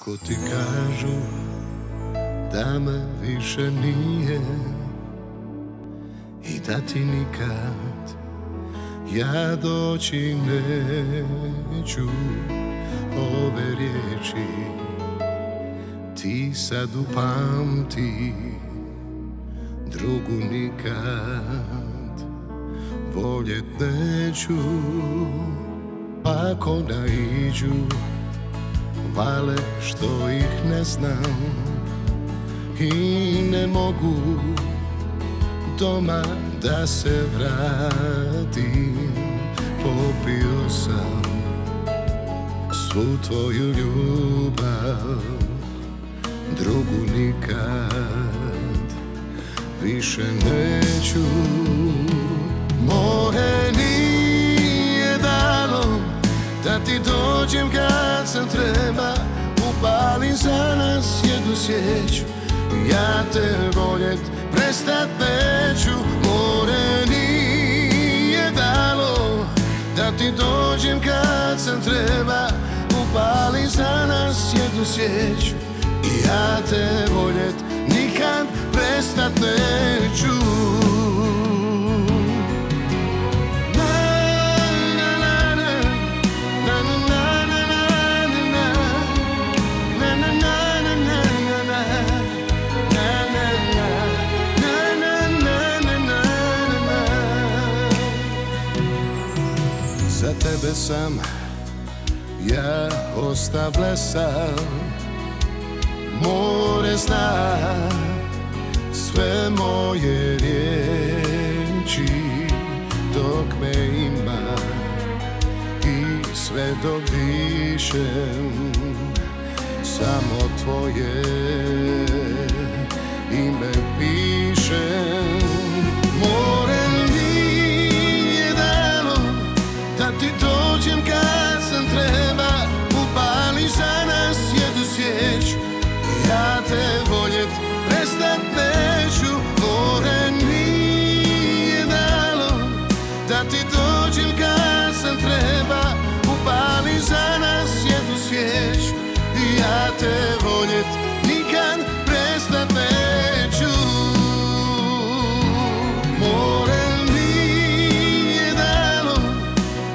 Ako ti kažu da me više nije i da ti nikad ja doći neću, ove riječi ti sad upamti, drugu nikad voljet neću. Ako naiđu vale što ih ne znam i ne mogu doma da se vratim, popio sam svu tvoju ljubav, drugu nikad više neću. More nije dalo da ti dođem kad sam treba, upalim za nas jednu svijeću, ja te voljet prestat neću. More nije dalo da ti dođem kad sam treba, upalim za nas jednu svijeću, ja te voljet nikad prestat neću. Za tebe sam ja ostao blesav, more zna sve moje riječi dok me ima i sve dok dišem samo tvoje ime pišem. More nije dalo da ti dođem kad sam treba, upali za nas jednu svijeću, ja te voljet prestat neću. More nije dalo da ti dođem kad sam treba, upali za nas jednu svijeću, ja te voljet nikad prestat neću. More nije dalo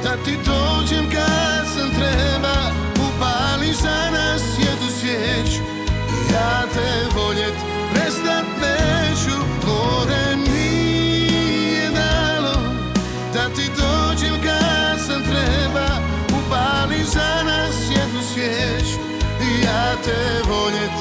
da ti dođem kad sam treba, upali za nas jednu svijeću, ja te voljet prestat neću. More nije dalo da ti dođem kad sam treba, upali za nas jednu svijeću, ja te voljet